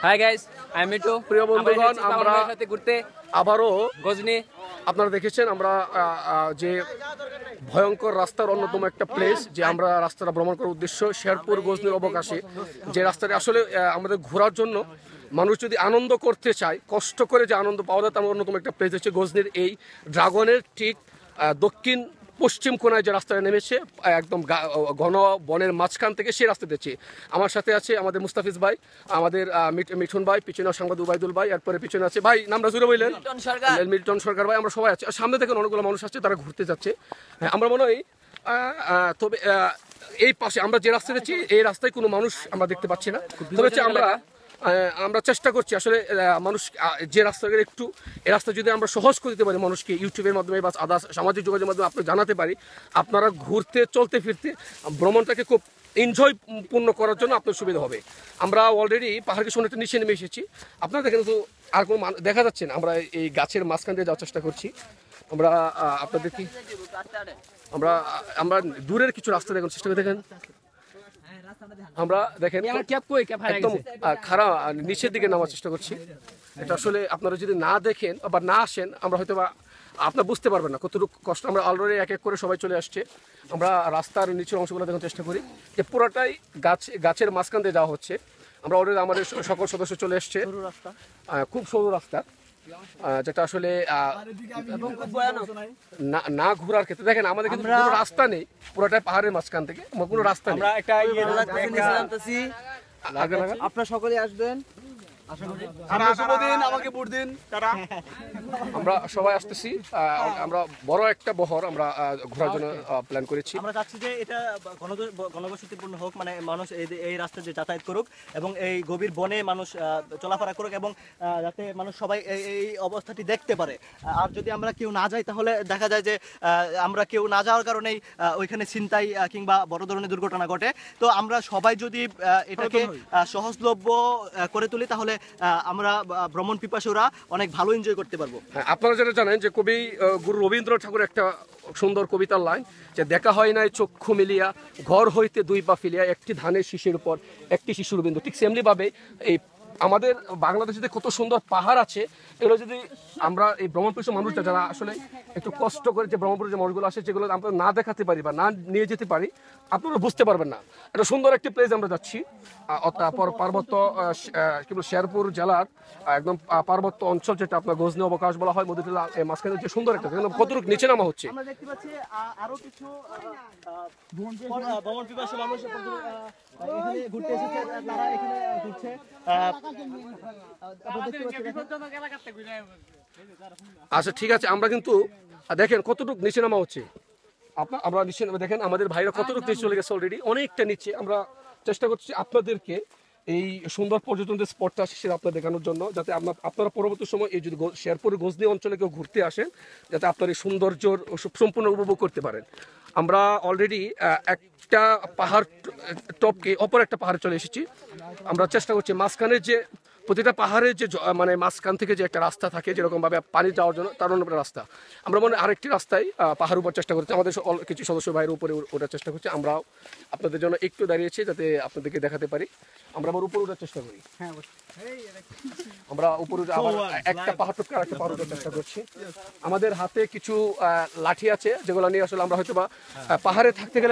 High guys, I am Mitu. প্রিয় বন্ধুগণ, আমরা সাথে ঘুরতে আবারও গজনি। আপনারা দেখেছেন আমরা যে ভয়ঙ্কর রাস্তার অন্যতম একটা প্লেস যে আমরা রাস্তাটা ভ্রমণ করার উদ্দেশ্য শেরপুর গজনির অবকাশে যে রাস্তাটা আসলে আমাদের ঘোরার জন্য মানুষ যদি আনন্দ করতে চায়, কষ্ট করে যে আনন্দ পাওয়া যায় তার অন্যতম একটা প্লেস হচ্ছে গজনির এই ড্রাগনের ঠিক দক্ষিণ পশ্চিম কোনায় যে রাস্তাটা নেমেছে একদম ঘন বনের মাঝখান থেকে সেই রাস্তা দিচ্ছে। আমার সাথে আছে আমাদের মুস্তাফিজ ভাই, আমাদের মিঠুন ভাই, পিছনে সাংবাদিক উবাইদুল ভাই, এরপরে পিছনে আছে ভাই নামটা জুড়ে বললেন মিল্টন সরকার ভাই। আমরা সবাই আছি, সামনে থেকে অনেকগুলো মানুষ আসছে, তারা ঘুরতে যাচ্ছে। হ্যাঁ, আমরা মনে হয় তবে এই পাশে আমরা যে রাস্তা যাচ্ছি এই রাস্তায় কোনো মানুষ আমরা দেখতে পাচ্ছি না। তবে হচ্ছে আমরা চেষ্টা করছি আসলে মানুষ যে রাস্তাগুলো একটু এই রাস্তা যদি আমরা সহজ করে দিতে পারি মানুষকে, ইউটিউবের মাধ্যমে বা আদার্স সামাজিক যোগাযোগের মাধ্যমে আপনি জানাতে পারি, আপনারা ঘুরতে চলতে ফিরতে ভ্রমণটাকে খুব এনজয়পূর্ণ করার জন্য আপনার সুবিধা হবে। আমরা অলরেডি পাহাড়কে শুনে নিচে নেমে এসেছি, আপনারা দেখেন তো আর কোনো দেখা যাচ্ছে না। আমরা এই গাছের মাঝখান দিয়ে যাওয়ার চেষ্টা করছি। আমরা আপনাদেরকে আমরা আমরা দূরের কিছু রাস্তা দেখার চেষ্টা করে দেখেন। আমরা দেখেন একদম খারাপ নিচের দিকে নামার চেষ্টা করছি। এটা আসলে আপনারা যদি না দেখেন বা না আসেন আমরা হয়তো বা আপনারা বুঝতে পারবেন না কতটুকু কষ্ট। আমরা অলরেডি এক এক করে সবাই চলে আসছে। আমরা রাস্তার নিচের অংশগুলো দেখার চেষ্টা করি যে পুরোটাই গাছের মাঝখান দিয়ে যাওয়া হচ্ছে। আমরা অলরেডি আমাদের সকল সদস্য চলে এসছে, খুব সরু রাস্তা যেটা আসলে না ঘোরার ক্ষেত্রে দেখেন আমাদের কিন্তু কোনো রাস্তা নেই, পুরোটাই পাহাড়ের মাঝখান থেকে কোনো রাস্তা নেই। আপনারা সকলে আসবেন, আমাকে ভোট দিন। আমরা সবাই আসতেছি, আমরা বড় একটা বহর আমরা ঘোরার জন্য প্ল্যান করেছি। আমরা চাচ্ছি যে এটা ঘনবসতিপূর্ণ হোক, মানে মানুষ এই রাস্তায় যে যাতায়াত করুক এবং এই গভীর বনে মানুষ চলাফেরা করুক এবং যাতে মানুষ সবাই এই অবস্থাটি দেখতে পারে। আর যদি আমরা কেউ না যাই তাহলে দেখা যায় যে আমরা কেউ না যাওয়ার কারণেই ওইখানে ছিনতাই কিংবা বড় ধরনের দুর্ঘটনা ঘটে। তো আমরা সবাই যদি এটাকে সহজলভ্য করে তুলি তাহলে আমরা ভ্রমণ পিপাসুরা অনেক ভালো এনজয় করতে পারবো। আপনারা যেটা জানেন যে কবি গুরু রবীন্দ্রনাথ ঠাকুর একটা সুন্দর কবিতার লাইন যে দেখা হয় নাই চক্ষু মিলিয়া ঘর হইতে দুই পা ফেলিয়া একটি ধানের শীষের উপর একটি শিশুর বিন্দু। ঠিক সেমনি ভাবে এই আমাদের বাংলাদেশে কত সুন্দর পাহাড় আছে, এগুলো যদি আমরা এই ভ্রমণপিপাসু মানুষরা যারা আসলে একটু কষ্ট করে যে ব্রহ্মপুরের যে মানুষগুলো আসে যেগুলো আমরা না দেখাতে পারি বা না নিয়ে যেতে পারি আপনারা বুঝতে পারবেন না। এটা সুন্দর একটি প্লেস আমরা যাচ্ছি, পার্বত্য শেরপুর জেলার একদম পার্বত্য অঞ্চল যেটা আপনার গজনি অবকাশ বলা হয়, মধুটিলা মাঝখানে যে সুন্দর একটা কতটুকু নিচে নামা হচ্ছে। আমরা দেখতে পাচ্ছি আরো কিছু ভ্রমণ পিপাসু মানুষ এখানে ঘুরতে এসেছে, তারা এখানে ঘুরছে। আচ্ছা ঠিক আছে, আমরা কিন্তু দেখেন কতটুকু নিচে নামা হচ্ছে। আমরা নিচে দেখেন আমাদের ভাইরা কতটুকু নিচে চলে গেছে, অলরেডি অনেকটা নিচে। আমরা চেষ্টা করছি আপনাদেরকে এই সুন্দর পর্যটন যে স্পটটা আছে সেটা আপনার দেখানোর জন্য, যাতে আপনারা পরবর্তী সময় এই যদি শেরপুর গজনি অঞ্চলে কেউ ঘুরতে আসেন যাতে আপনার এই সৌন্দর্যর সম্পূর্ণ উপভোগ করতে পারেন। আমরা অলরেডি একটা পাহাড় টপকে অপর একটা পাহাড়ে চলে এসেছি। আমরা চেষ্টা করছি মাঝখানের যে প্রতিটা পাহাড়ের যে মানে মাঝখান থেকে যে একটা রাস্তা থাকে যেরকমভাবে পানি যাওয়ার জন্য তার অন্য রাস্তা, আমরা মনে আরেকটি রাস্তায় পাহাড় উপর চেষ্টা করছি। আমাদের কিছু সদস্য বাইরের উপরে ওঠার চেষ্টা করছি। আমরাও আপনাদের জন্য একটু দাঁড়িয়েছি যাতে আপনাদেরকে দেখাতে পারি। আমরা আবার উপরে ওঠার চেষ্টা করি। আমরা উপরে আবার একটা পাহাড় টপকে আরেকটা পাহাড় ওঠার চেষ্টা করছি। আমাদের হাতে কিছু লাঠি আছে যেগুলো নিয়ে আসলে আমরা হয়তো বা পাহাড়ে থাকতে গেলে